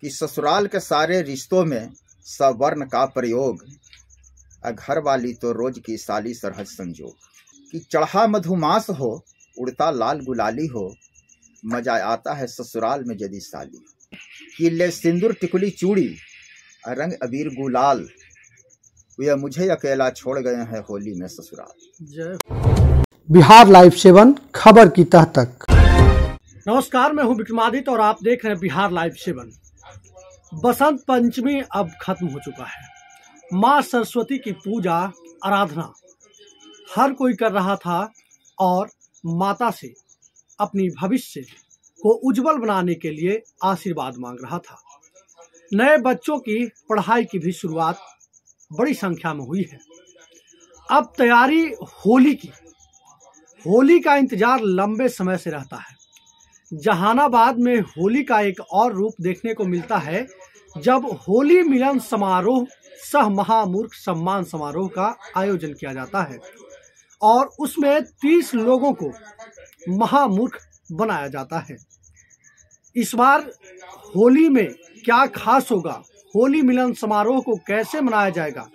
कि ससुराल के सारे रिश्तों में सवर्ण का प्रयोग, घर वाली तो रोज की साली सरहद संजोग। कि चढ़ा मधुमास हो, उड़ता लाल गुलाली हो, मजा आता है ससुराल में यदि साली। कि ले सिंदूर टिकुली चूड़ी, रंग अबीर गुलाल, वे मुझे अकेला छोड़ गए हैं होली में ससुराल। बिहार लाइव 7 खबर की तह तक। नमस्कार, मैं हूं विक्रमादित्य और आप देख रहे हैं बिहार लाइव 7। बसंत पंचमी अब खत्म हो चुका है। माँ सरस्वती की पूजा आराधना हर कोई कर रहा था और माता से अपनी भविष्य को उज्जवल बनाने के लिए आशीर्वाद मांग रहा था। नए बच्चों की पढ़ाई की भी शुरुआत बड़ी संख्या में हुई है। अब तैयारी होली का इंतजार लंबे समय से रहता है। जहानाबाद में होली का एक और रूप देखने को मिलता है जब होली मिलन समारोह सह महामूर्ख सम्मान समारोह का आयोजन किया जाता है और उसमें 30 लोगों को महामूर्ख बनाया जाता है। इस बार होली में क्या खास होगा, होली मिलन समारोह को कैसे मनाया जाएगा,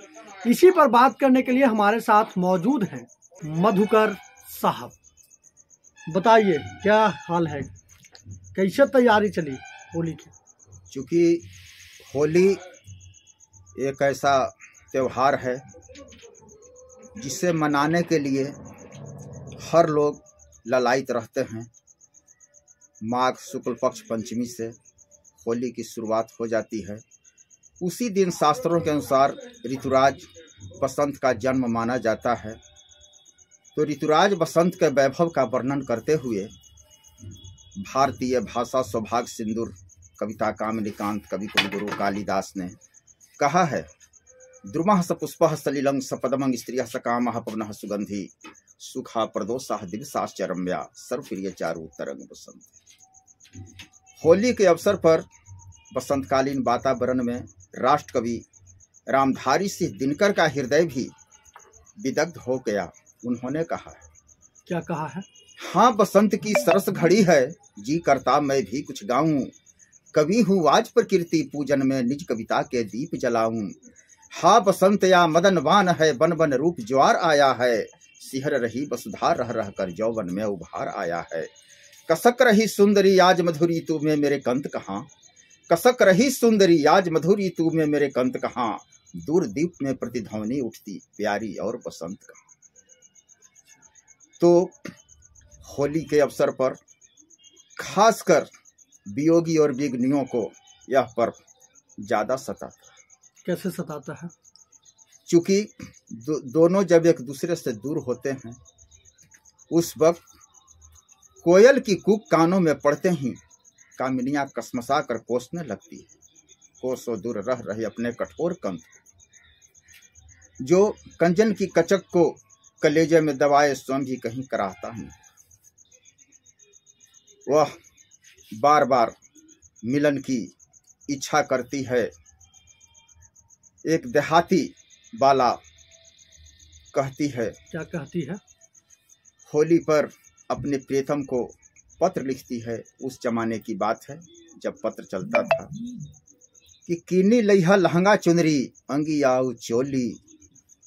इसी पर बात करने के लिए हमारे साथ मौजूद हैं मधुकर साहब। बताइए क्या हाल है, कैसे तैयारी चली होली की? चूँकि होली एक ऐसा त्यौहार है जिसे मनाने के लिए हर लोग ललायित रहते हैं। माघ शुक्ल पक्ष पंचमी से होली की शुरुआत हो जाती है। उसी दिन शास्त्रों के अनुसार ऋतुराज बसंत का जन्म माना जाता है। तो ऋतुराज बसंत के वैभव का वर्णन करते हुए भारतीय भाषा सौभाग्य सिंदूर कविता कामनिकांत कवि कुलगुरु कालिदास ने कहा है, द्रुमः सपुष्पः सलिलं सपदमं स्त्रियः सकामः पवनः सुगंधी सुखा प्रदोषः दिवसाश्च रम्या सर्वप्रिय चारु तरंग बसंत। होली के अवसर पर बसंतकालीन वातावरण में राष्ट्रकवि रामधारी सिंह दिनकर का हृदय भी विदग्ध हो गया। उन्होंने कहा है, क्या कहा है? हाँ बसंत की सरस घड़ी है, जी करता मैं भी कुछ गाऊं, कवि हूँ आज प्रकृति पूजन में निज कविता के दीप जलाऊं। हाँ बसंत या मदनवान है, बन बन रूप ज्वार आया है, सिहर रही वसुधा रह रह कर यौवन में उभार आया है। कसक रही सुंदरी आज मधुरी तू में मेरे कंत कहाँ, कसक रही सुंदरी आज मधुरी तू में मेरे कंत कहाँ, दूर दीप में प्रतिध्वनि उठती प्यारी और बसंत कहाँ। तो होली के अवसर पर खासकर वियोगी और विघ्नियों को यह पर्व ज्यादा सताता है। कैसे सताता है? चूंकि दोनों जब एक दूसरे से दूर होते हैं, उस वक्त कोयल की कूक कानों में पड़ते ही कामिनियां कसमसा कर कोसने लगती है, कोसों दूर रह रहे अपने कठोर कंठ, जो कंजन की कचक को कलेजे में दबाए स्वयं भी कहीं कराहता नहीं। वह बार बार मिलन की इच्छा करती है। एक देहाती बाला कहती है, क्या कहती है? होली पर अपने प्रियतम को पत्र लिखती है। उस जमाने की बात है जब पत्र चलता था कि कीनी लइहा लहंगा चुनरी अंगी आऊ चोली,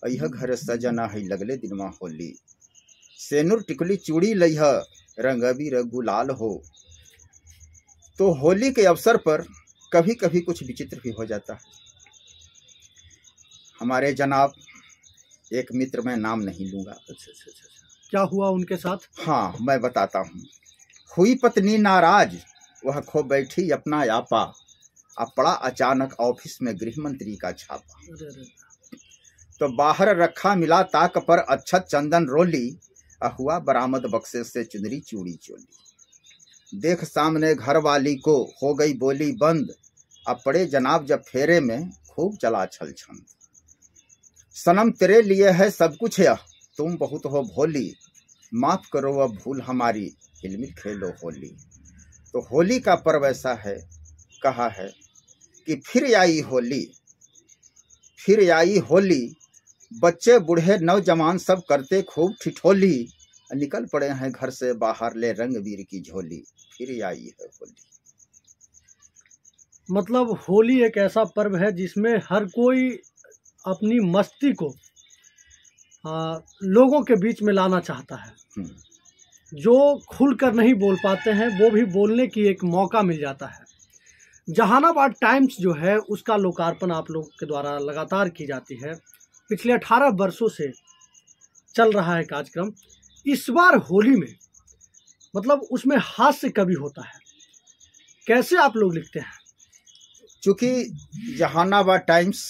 अयह घर सजना है लगले दिनमा होली, सेनुर टिकुली चूड़ी लइहा रंग अबीर गुलाल हो। तो होली के अवसर पर कभी कभी कुछ विचित्र भी हो जाता है। हमारे जनाब एक मित्र, मैं नाम नहीं लूंगा। अच्छा, क्या हुआ उनके साथ? हाँ मैं बताता हूँ। हुई पत्नी नाराज, वह खो बैठी अपना यापा, अब पड़ा अचानक ऑफिस में गृह मंत्री का छापा। तो बाहर रखा मिला ताक पर अच्छत चंदन रोली, हुआ बरामद बक्से से चुनरी चूड़ी चोली। देख सामने घर वाली को हो गई बोली बंद, अब पड़े जनाब जब फेरे में खूब चला छल छंद। सनम तेरे लिए है सब कुछ यह, तुम बहुत हो भोली, माफ करो अब भूल हमारी, हिलमिल खेलो होली। तो होली का पर्व ऐसा है, कहा है कि फिर आई होली, फिर आई होली, बच्चे बूढ़े नौजवान सब करते खूब ठिठोली, निकल पड़े हैं घर से बाहर ले रंग वीर की झोली, फिर आई है होली। मतलब होली एक ऐसा पर्व है जिसमें हर कोई अपनी मस्ती को लोगों के बीच में लाना चाहता है। जो खुलकर नहीं बोल पाते हैं वो भी बोलने की एक मौका मिल जाता है। जहानाबाद टाइम्स जो है उसका लोकार्पण आप लोगों के द्वारा लगातार की जाती है। पिछले 18 वर्षों से चल रहा है कार्यक्रम। इस बार होली में मतलब उसमें हास्य कवि होता है, कैसे आप लोग लिखते हैं? चूँकि जहानाबाद टाइम्स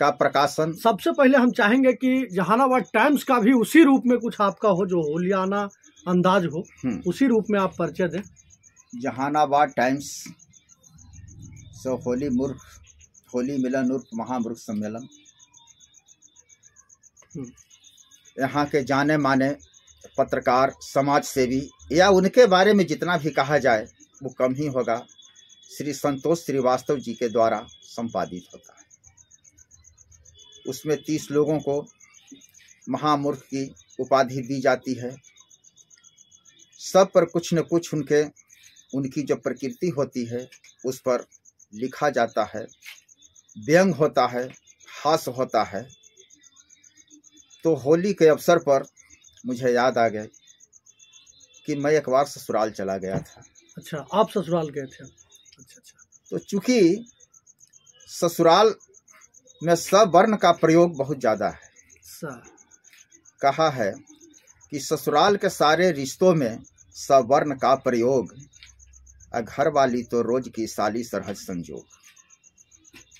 का प्रकाशन, सबसे पहले हम चाहेंगे कि जहानाबाद टाइम्स का भी उसी रूप में कुछ आपका हो जो होलियाना अंदाज हो, उसी रूप में आप परिचय दें। जहानाबाद टाइम्स सो होली मिलन उर्फ महामूर्ख सम्मेलन यहाँ के जाने माने पत्रकार, समाज सेवी या उनके बारे में जितना भी कहा जाए वो कम ही होगा, श्री संतोष श्रीवास्तव जी के द्वारा संपादित होता है। उसमें 30 लोगों को महामूर्ख की उपाधि दी जाती है। सब पर कुछ न कुछ उनकी जो प्रकृति होती है उस पर लिखा जाता है, व्यंग होता है, हास्य होता है। तो होली के अवसर पर मुझे याद आ गया कि मैं एक बार ससुराल चला गया था। अच्छा, आप ससुराल गए थे? अच्छा। तो चूंकि ससुराल में सवर्ण का प्रयोग बहुत ज़्यादा है। कहा है कि ससुराल के सारे रिश्तों में सवर्ण का प्रयोग, घर वाली तो रोज की साली सरहद संजोग।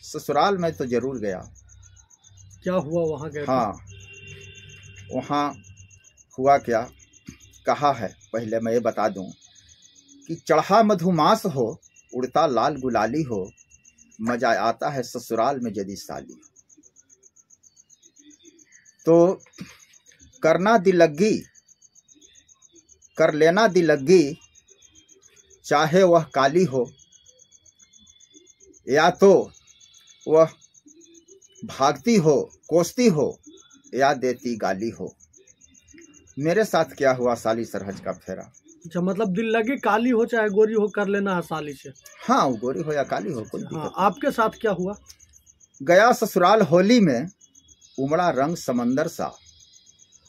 ससुराल में तो जरूर गया। क्या हुआ वहाँ गए? हाँ, वहाँ हुआ क्या, कहा है, पहले मैं ये बता दूं कि चढ़ा मधुमास हो, उड़ता लाल गुलाली हो, मजा आता है ससुराल में यदि साली हो। तो करना दिलग्गी, कर लेना दिलग्गी, चाहे वह काली हो या तो वह भागती हो, कोसती हो या देती गाली हो। मेरे साथ क्या हुआ, साली सरहज का फेरा। अच्छा, मतलब दिल लगे काली हो चाहे गोरी हो, कर लेना है साली से। हाँ, वो गोरी हो या काली हो, कोई दिक्कत। हाँ, आपके साथ क्या हुआ? गया ससुराल होली में, उमड़ा रंग समंदर सा,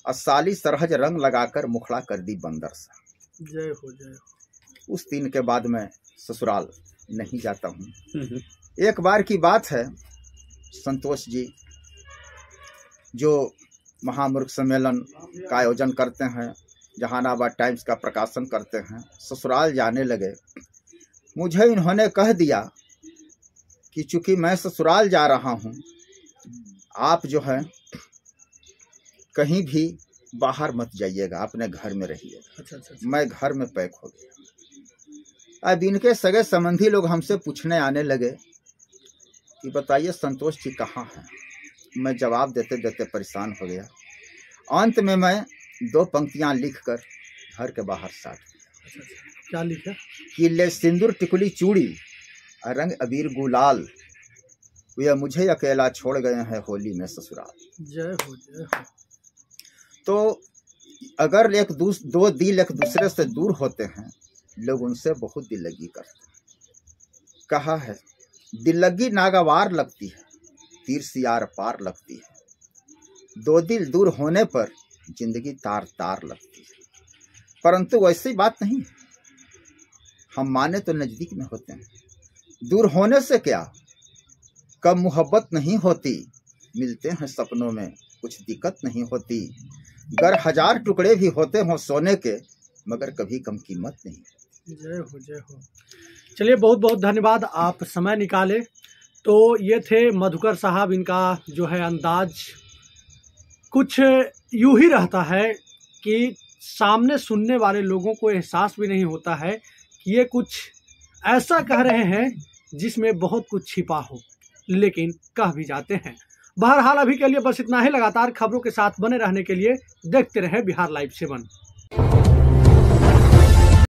और साली सरहज रंग लगाकर मुखड़ा कर दी बंदर सा। जय हो जय हो। उस दिन के बाद मैं ससुराल नहीं जाता हूँ। एक बार की बात है, संतोष जी जो महामूर्ख सम्मेलन का आयोजन करते हैं, जहानाबाद टाइम्स का प्रकाशन करते हैं, ससुराल जाने लगे। मुझे इन्होंने कह दिया कि चूंकि मैं ससुराल जा रहा हूँ, आप जो है कहीं भी बाहर मत जाइएगा, अपने घर में रहिएगा। अच्छा। मैं घर में पैक हो गया। अब इनके सगे संबंधी लोग हमसे पूछने आने लगे कि बताइए संतोष जी कहाँ हैं। मैं जवाब देते देते परेशान हो गया। अंत में मैं 2 पंक्तियां लिखकर घर के बाहर साट दिया। क्या लिखा? कि ले सिंदूर टिकुली चूड़ी, रंग अबीर गुलाल, वे मुझे अकेला छोड़ गए हैं होली में ससुराल। जय हो जय हो। तो अगर दो दिल एक दूसरे से दूर होते हैं, लोग उनसे बहुत दिल लगी करते हैं। कहा है, दिल लगी नागवार लगती है, तीर सियार पार लगती है, 2 दिल दूर होने पर जिंदगी तार तार लगती है। परंतु वैसी बात नहीं है। हम माने तो नजदीक में होते हैं, दूर होने से क्या, कब मोहब्बत नहीं होती, मिलते हैं सपनों में कुछ दिक्कत नहीं होती। गर 1000 टुकड़े भी होते हों सोने के, मगर कभी कम कीमत नहीं। जय हो जय हो। चलिए, बहुत बहुत धन्यवाद, आप समय निकाले। तो ये थे मधुकर साहब। इनका जो है अंदाज कुछ यूं ही रहता है कि सामने सुनने वाले लोगों को एहसास भी नहीं होता है कि ये कुछ ऐसा कह रहे हैं जिसमें बहुत कुछ छिपा हो, लेकिन कह भी जाते हैं। बहरहाल अभी के लिए बस इतना ही। लगातार खबरों के साथ बने रहने के लिए देखते रहें बिहार लाइव 7।